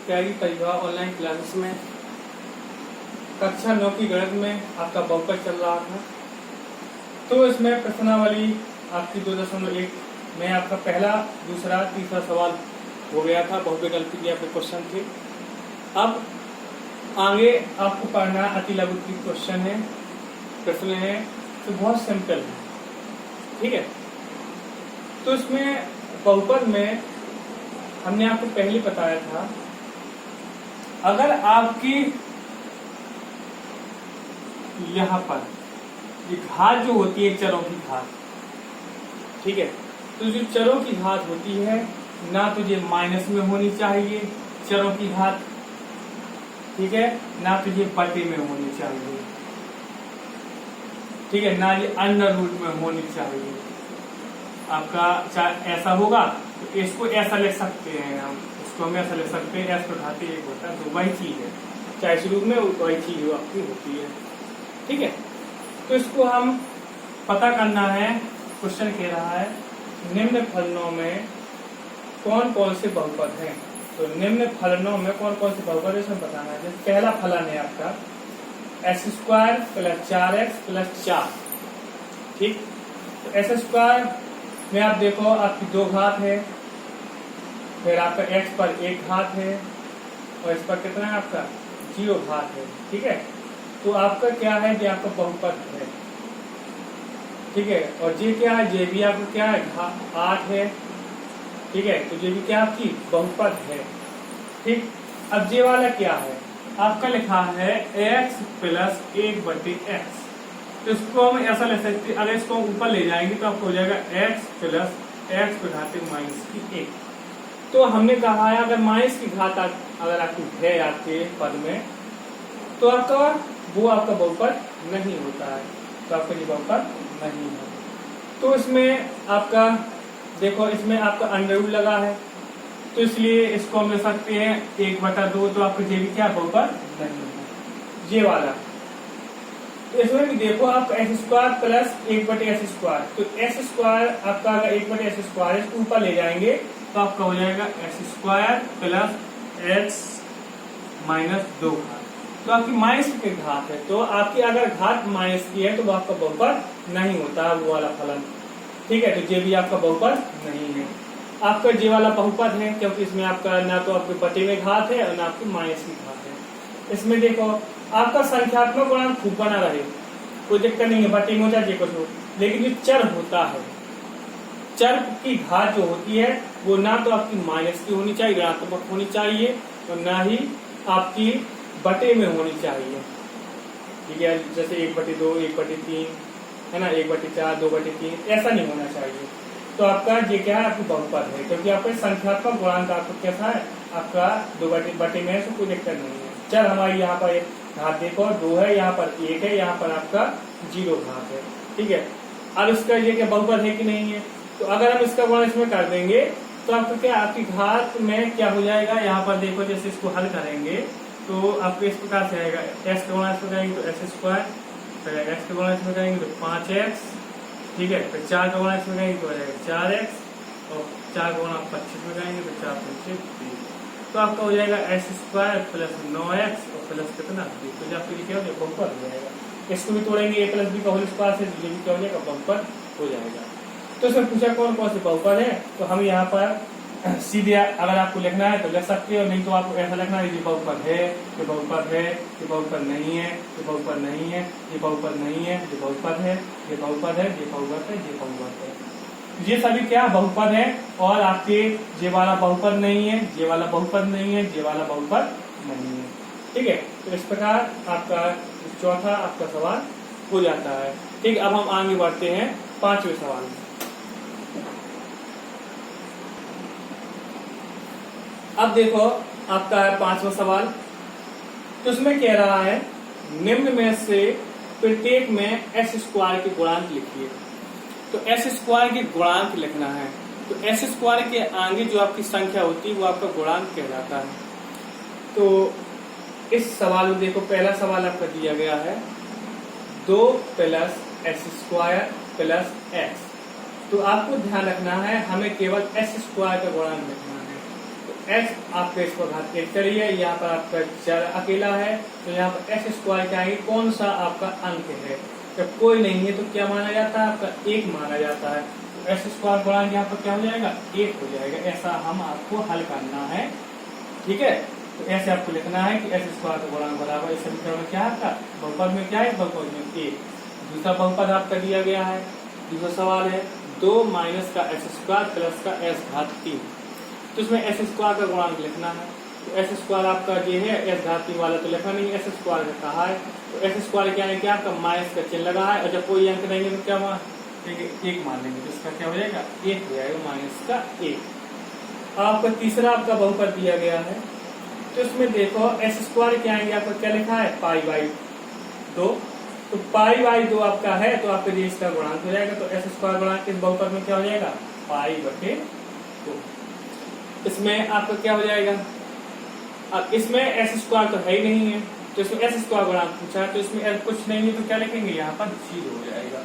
त्यागी परिवार online classes में कक्षा 9 की गणित में आपका बहुपद चल रहा था। तो इसमें प्रश्नावली आपकी 2.1 में आपका पहला, दूसरा, तीसरा सवाल हो गया था। बहुविकल्पी के आपके क्वेश्चन थे। अब आगे आपको पढ़ना अति लघु क्वेश्चन है, प्रश्न है, तो बहुत सिंपल है। ठीक है, तो इसमें बहुपद में हमने आपको पहले बताया था, अगर आपकी यहां पर ये घात जो होती है चरों की घात, ठीक है, तो जो चरों की घात होती है ना तो ये माइनस में होनी चाहिए चरों की घात, ठीक है, ना तो ये बटे में होनी चाहिए, ठीक है, ना ये अंडर रूट में होनी चाहिए। आपका चाहे ऐसा होगा तो इसको ऐसा ले सकते हैं, हम इसको हम ऐसा ले सकते हैं, ऐसा उठाते एक होता है, तो वही चीज है, चाहे इस रूप में वही चीज आपकी होती है। ठीक है, तो इसको हम पता करना है। क्वेश्चन कह रहा है निम्न फलनों में कौन कौन से बहुपद हैं। तो निम्न फलनों में कौन कौन से बहुपद है इसमें बताना है। जैसे पहला फलन है आपका x² + 4x + 4, ठीक, तो x² में आप देखो आपकी 2 घात है, फिर आपका x पर 1 घात है और इस पर कितना है आपका 0 घात है। ठीक है, तो आपका क्या है, ये आपका बहुपद है। ठीक है, और ये क्या है, ये भी आपका क्या है 8 है। ठीक है, तो ये भी क्या आपकी बहुपद है। ठीक, अब ये वाला क्या है, आपका लिखा है x + 1/x, तो इसको हम ऐसा ले सकते हैं, अगर इसको ऊपर ले जाएंगे तो आपको हो जाएगा x + x की घात -1। तो हमने कहा है अगर माइनस की घात अगर आपकी है आपके पद में, तो आपका वो आपका बहुपद नहीं होता है, तो आपका ये बहुपद नहीं है। तो इसमें आपका देखो, इसमें आपका अंडर रूट लगा है, तो इसलिए इसको हम ले सकते हैं 1/2, तो आपका ये भी क्या बहुपद नहीं है, ये वाला। तो इसमें भी देखो आपका x² + 1/s², तो s² आपका अगर 1/s² इसको ऊपर ले जाएंगे तो आपका हो जाएगा s² + x - 2 घात, तो आपकी माइनस की घात है, तो आपकी अगर घात माइनस की है तो वो आपका बहुपद नहीं होता वो वाला फलन। ठीक है, तो ये भी आपका बहुपद नहीं है। आपका ये वाला बहुपद है क्योंकि इसमें आपका ना तो आपके बटे में घात है और ना आपकी माइनस की घात है। इसमें देखो आपका संख्यात्मक गुणांक खूब बना रहे, कोई दिक्कत नहीं है, बटे में हो चाहे कुछ हो, लेकिन जो चर होता है, चर की घात जो होती है वो ना तो आपकी माइनस की होनी चाहिए, ऋणात्मक होनी चाहिए, और ना ही आपकी बटे में होनी चाहिए। ठीक है, जैसे 1/2, 1/3 है ना, 1/4, 2/3, ऐसा नहीं होना चाहिए। तो आपका ये क्या है, आपकी बहुपद है, क्योंकि आपका संख्यात्मक गुणांक आपको कैसा है, आपका 2 बटे में है, तो कोई दिक्कत नहीं है। चल हमारी यहाँ पर घात देखो 2 है, यहाँ पर 1 है, यहाँ पर आपका 0 घात है। ठीक है, अब इसका ये क्या बहुपद है कि नहीं है, तो अगर हम इसका गुणा इसमें कर देंगे तो आपको क्या, आपकी घात में क्या हो जाएगा, यहाँ पर देखो जैसे इसको हल करेंगे तो आपको इस प्रकार से आएगा, x का गुणा इसमें करेंगे तो s², फिर x का गुणा इसमें करेंगे तो 5x, ठीक है, फिर 4 का गुणा इसमें करेंगे तो आ जाएगा 4x, और 4 का गुणा 25 में करेंगे तो 4 × 5 = 20, तो आपका हो जाएगा s² + 9x और प्लस कितना 20, तो आपके लिए क्या हो जाएगा, बहुपद हो जाएगा। इसको भी तोड़ेंगे a + b का होल स्क्वायर से, ये भी क्या हो जाएगा, बहुपद हो जाएगा। तो इसमें पूछा कौन कौन से बहुपद है, तो हम यहाँ पर सीधे अगर आपको लिखना है तो लिख सकते हो, नहीं तो आपको ऐसा लिखना है, ये बहुपद है, ये बहुपद है, ये बहुपद नहीं है, ये बहुपद नहीं है, ये बहुपद नहीं है, ये बहुपद है, ये बहुपद है, ये बहुपद है, ये बहुपद है। ये सभी क्या बहुपद है, और आपके ये वाला बहुपद नहीं है, ये वाला बहुपद नहीं है, ये वाला बहुपद नहीं है। ठीक है, तो इस प्रकार आपका चौथा आपका सवाल हो जाता है। ठीक, अब हम आगे बढ़ते हैं 5वें सवाल में। अब देखो आपका है 5वां सवाल, तो उसमें कह रहा है निम्न में से प्रत्येक में s² के गुणांक लिखिए। तो s² के गुणांक लिखना है, तो s² के आगे जो आपकी संख्या होती है वो आपका गुणांक कहलाता है। तो इस सवाल में देखो पहला सवाल आपका दिया गया है 2 + s² + x, तो आपको ध्यान रखना है हमें केवल s² का गुणांक लिखना है। तो x आपका इस पर घात 1 चढ़ी है, यहाँ पर आपका चर अकेला है, तो यहाँ पर एक्स स्क्वायर क्या है, कौन सा आपका अंक है। जब कोई नहीं है तो क्या माना जाता है, आपका 1 माना जाता है। तो एक्स स्क्वायर गुणांक यहाँ पर क्या हो जाएगा, 1 हो जाएगा। ऐसा हम आपको हल करना है, ठीक है। तो ऐसे आपको लिखना है कि एक्स स्क्वायर का गुणांक बराबर इस समीकरण में क्या है, आपका बहुपद में क्या है, बहुपद में 1। दूसरा बहुपद आपका दिया गया है, दूसरा सवाल है 2 माइनस का एक्स स्क्वायर प्लस का एस घात 3। तो इसमें एस स्क्वायर का गुणांक लिखना है। तो एस स्क्वायर आपका ये है, एस घात 3 वाला तो लिखा नहीं, एस स्क्वायर का कहा है। तो एस स्क्वायर क्या है, क्या आपका माइनस का चिन्ह लगा है, और जब कोई अंक नहीं है तो क्या मान लेंगे, 1 मान लेंगे। तो इसका क्या हो जाएगा, 1 हो जाएगा, माइनस का 1। आपका तीसरा आपका बहुपद दिया गया है, तो इसमें देखो एस स्क्वायर क्या आएंगे, आपका क्या लिखा है, पाई बाई 2। तो पाई बाई 2 आपका है, तो आपका ये इसका गुणांक हो जाएगा। तो एस स्क्वायर गुणांक इस बहुपद में क्या हो जाएगा, पाई बटे 2। इसमें आपका क्या हो जाएगा, अब इसमें एस स्क्वायर तो है ही नहीं है, तो इसमें एस स्क्वायर गुणांक पूछा है, तो इसमें कुछ नहीं है तो क्या लिखेंगे, यहाँ पर 0 हो जाएगा।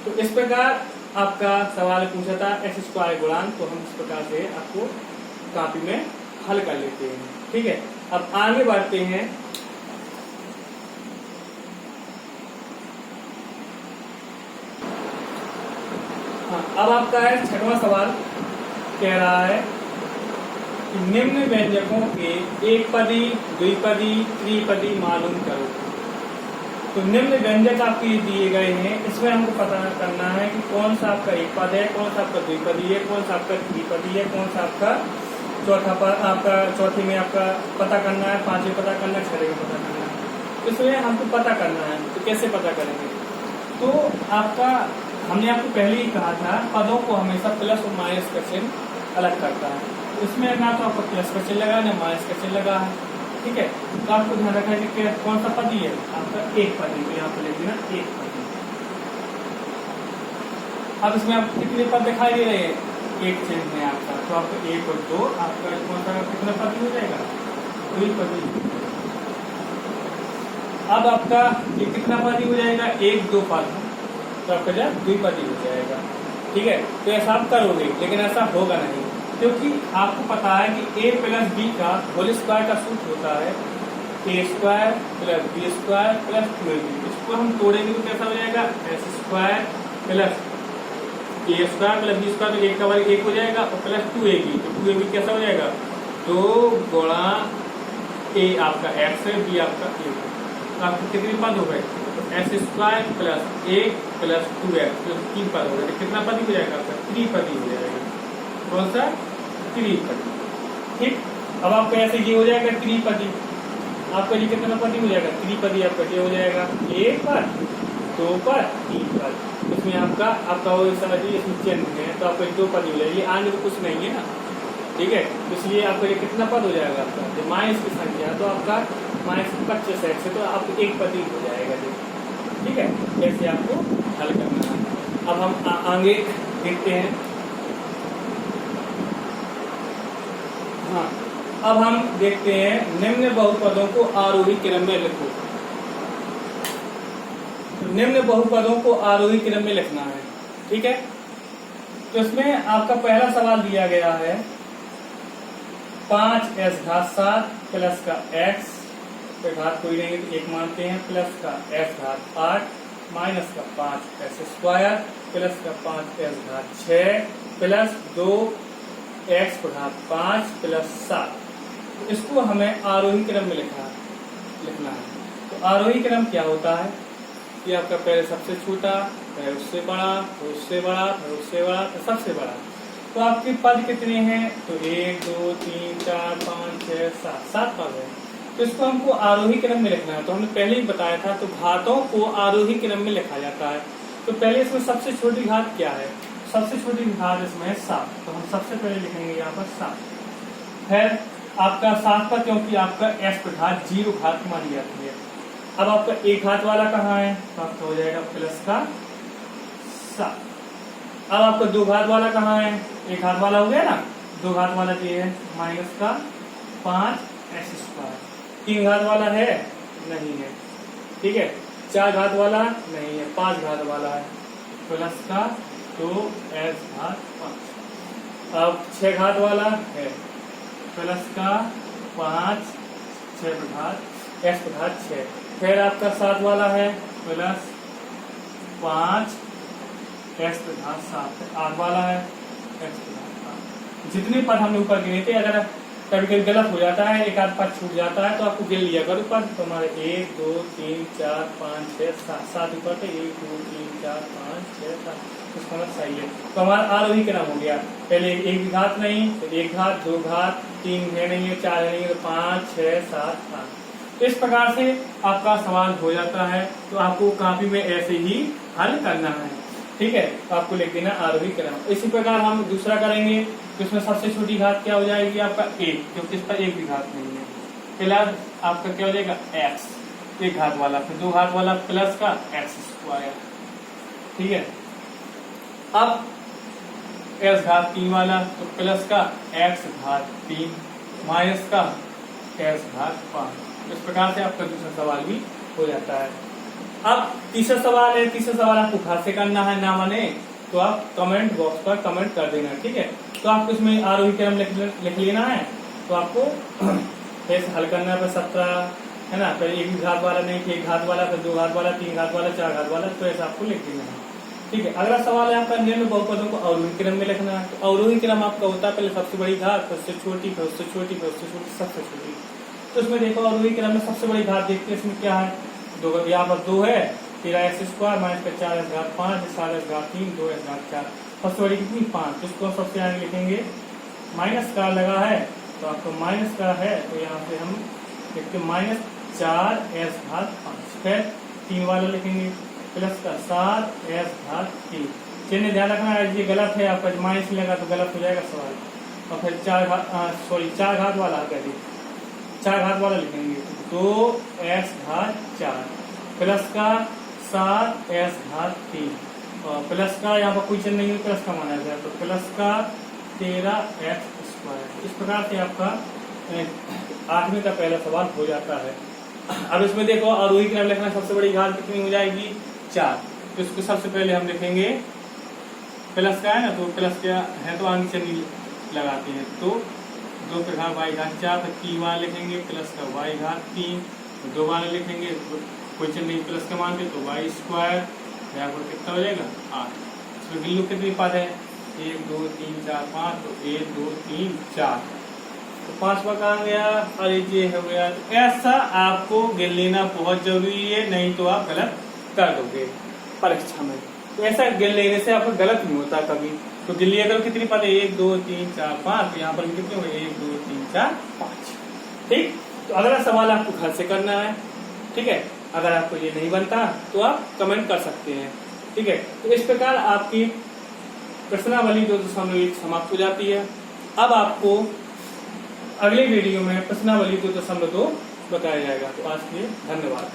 तो इस प्रकार आपका सवाल पूछा था एस स्क्वायर गुणांक, तो हम इस प्रकार से आपको कॉपी में हल कर लेते हैं, ठीक है। अब आगे बढ़ते हैं। हाँ, अब आपका है 6वां सवाल, कह रहा है कि निम्न व्यंजकों के एक पदी, द्विपदी, त्रिपदी मालूम करो। तो निम्न व्यंजक आपके दिए गए हैं, इसमें हमको पता करना है कि कौन सा आपका एक पद है, कौन सा आपका द्विपदी है, कौन सा आपका त्रिपदी है, कौन सा आपका चौथा पद, आपका चौथे में आपका पता करना है, 5वें पता करना है, 6वें में पता करना है। इसमें हमको पता करना है, तो कैसे पता करेंगे। तो आपका हमने आपको पहले ही कहा था, पदों को हमेशा प्लस और माइनस का चिन्ह अलग करता है। तो इसमें ना तो आपका प्लस का चिन्ह लगा है, ना माइनस का चिन्ह लगा है, ठीक है। तो आपको ध्यान रखना है कि कौन सा पदी है, आपका एक पदी। तो यहाँ पर लिख देना एक पदी। अब इसमें आपको कितने पद दिखाई दे रहे हैं, एक चिन्ह है आपका, तो आपका 1 और 2 आपका कौन सा कितना पदी हो जाएगा, द्विपदी। अब आपका ये कितना पदी हो जाएगा, 1 2 पद, तो आपका जो द्विपदी हो जाएगा, ठीक है। तो ऐसा आप करोगे, लेकिन ऐसा होगा नहीं, क्योंकि आपको पता है कि a प्लस बी का होल स्क्वायर का सूत्र होता है a square plus B square plus 2ab। इसको हम तोड़ेंगे तो कैसा हो जाएगा, S square plus A square plus B square, तो 1 का वर्ग 1 हो जाएगा, और प्लस 2ab। तो 2ab कैसा हो जाएगा, 2 गुणा a आपका x है, b आपका a। तो आपको कितने पद हो गए, S square plus 1 plus 2x plus 3 पद हो गए। कितना पद हो जाएगा, आपका त्रिपदी हो जाएगा। कौन सा, त्रिपदी, ठीक। अब आपका ऐसे ये हो जाएगा त्रिपदी, आपका ये कितना पदी हो जाएगा, त्रिपदी आपका ये हो जाएगा 1 पद, 2 पद, 3 पद। इसमें आपका वो समझिए इसमें चिन्ह है, तो आपका 2 पदी हो जाएगी, आगे तो कुछ नहीं है ना, ठीक है। इसलिए आपका ये कितना पद हो जाएगा, आपका जो माइनस की संख्या, तो आपका माइनस 25x है, तो आपको 1 पदी हो जाएगा, ठीक है। कैसे आपको हल करना है। अब हम आगे देखते हैं। हाँ, अब हम देखते हैं निम्न बहुपदों को आरोही क्रम में लिखो। तो निम्न बहुपदों को आरोही क्रम में लिखना है, ठीक है। तो इसमें आपका पहला सवाल दिया गया है 5s घात 7 प्लस का x पे घात कोई नहीं तो 1 मानते हैं, प्लस का s घात 8 माइनस का 5s स्क्वायर प्लस का 5s घात 6 प्लस 2x घात 5 प्लस 7। तो इसको हमें आरोही क्रम में लिखना है। तो आरोही क्रम क्या होता है कि आपका पहले सबसे छोटा, फिर उससे बड़ा, फिर उससे बड़ा, फिर उससे बड़ा, फिर सबसे बड़ा। तो आपके पद कितने हैं, तो 1 2 3 4 5 6 7 पद है। तो इसको हमको आरोही क्रम में लिखना है। तो हमने पहले ही बताया था, तो घातों को आरोही क्रम में लिखा जाता है। तो पहले इसमें सबसे छोटी घात क्या है, सबसे छोटी घात इसमें है 7, तो हम सबसे पहले लिखेंगे यहाँ पर 7। फिर आपका 7 का, क्योंकि आपका s पर घात 0 घात मानी जाती है। अब आपका एक घात वाला कहाँ है, तो आपका हो जाएगा प्लस का 7। अब आपका 2 घात वाला कहाँ है, एक घात वाला हो गया ना, 2 घात वाला ये है माइनस का 5s स्क्वायर। 3 घात वाला है, नहीं है, ठीक है। 4 घात वाला नहीं है, 5 घात वाला है, प्लस का 2s घात 5। अब 6 घात वाला है, प्लस का 5 6 घात x घात 6। फिर आपका 7 वाला है प्लस 5 x घात 7। 8 वाला है x घात 7। जितने पद हमने ऊपर गिने थे, अगर कभी कभी गलत हो जाता है, एक आध पद छूट जाता है तो आपको गिन लिया करो पद। तो हमारे 1 2 3 4 5 6 7 7 ऊपर थे, 1 2 3 4 5 6 7, इसका मतलब सही है। तो हमारा आरोही क्रम हो गया, पहले एक भी घात नहीं, तो एक घात, दो घात, तीन है नहीं है, चार है नहीं है, तो 5 6 7 8। इस प्रकार से आपका सवाल हो जाता है। तो आपको कॉपी में ऐसे ही हल करना है, ठीक है। तो आपको लिख देना आरोही क्रम। इसी प्रकार हम दूसरा करेंगे, तो इसमें सबसे छोटी घात क्या हो जाएगी आपका 1, क्योंकि इस पर एक भी घात नहीं है। प्लस आपका क्या हो जाएगा x, एक घात वाला, फिर दो घात वाला प्लस का x², ठीक है। अब x घात 3 वाला, तो प्लस का x घात 3 माइनस का x घात 5। इस प्रकार से आपका दूसरा सवाल भी हो जाता है। अब तीसरा सवाल है, तीसरा सवाल आपको घर से करना है, ना माने तो आप कमेंट बॉक्स पर कमेंट कर देना, ठीक है। तो आपको इसमें आरोही क्रम लिख लेना है। तो आपको ऐसे हल करना है, 17 है ना, पहले एक घात वाला नहीं, एक घात वाला, फिर दो घात वाला, तीन घात वाला, चार घात वाला, तो ऐसा आपको लिख देना है, ठीक है। अगला सवाल है आपका निम्न बहुपदों को अवरोही क्रम में लिखना है। तो अवरोही क्रम आपका होता है पहले सबसे बड़ी घात, फिर उससे छोटी, फिर उससे छोटी, फिर उससे छोटी, सबसे छोटी। तो इसमें देखो अवरोही क्रम में सबसे बड़ी घात देखते हैं, इसमें क्या है, दो, यहाँ पर 2 है, फिर x² माइनस का 4x घात 5, 7x घात 3, 2x घात 4। सबसे बड़ी कितनी 5, तो इसको सबसे आगे लिखेंगे, माइनस का लगा है तो आपको माइनस का है, तो यहाँ से हम लिखते -4x घात 5। फिर 3 वाला लिखेंगे प्लस का 7x घात 3। चिन्ह ध्यान रखना है, ये गलत है आपका, माइनस लगा तो गलत हो जाएगा सवाल। और फिर 4 घात वाला कह दी, 4 घात वाला लिखेंगे 2x घात 4 प्लस का 7x घात 3, और प्लस का यहाँ पर कोई चिन्ह नहीं है, प्लस का माना जाए, तो प्लस का 13x²। इस प्रकार से आपका 8वीं का पहला सवाल हो जाता है। अब इसमें देखो आरोही क्रम लिखना, सबसे बड़ी घात कितनी हो जाएगी 4। तो इसको सबसे पहले हम लिखेंगे, प्लस का है ना, तो प्लस क्या है तो आगे चिन्ह लगाते हैं, तो 2 पे घात y घात 4, तो 3 वाला लिखेंगे प्लस का y घात 3, 2 वाला लिखेंगे कोई चिन्ह नहीं प्लस का मान के, तो y², यहाँ पर कितना हो जाएगा 8। इसमें गिल्लू कितनी पद है, 1 2 3 4 5, तो 1 2 3 4, तो 5वां कहाँ गया, अरे ये हो गया। तो ऐसा आपको गिन लेना बहुत जरूरी है, नहीं तो आप गलत कर दोगे परीक्षा में। तो ऐसा गिन लेने से आपको गलत नहीं होता कभी। तो गिन लिया करो कितनी पद है, 1 2 3 4 5, तो यहाँ पर कितने हुए 1 2 3 4 5, ठीक। तो अगला सवाल आपको घर से करना है, ठीक है। अगर आपको ये नहीं बनता तो आप कमेंट कर सकते हैं, ठीक है। तो इस प्रकार आपकी प्रश्नावली 2.1 समाप्त हो जाती है। अब आपको अगले वीडियो में प्रश्नावली 2.2 बताया जाएगा। तो आज के लिए धन्यवाद।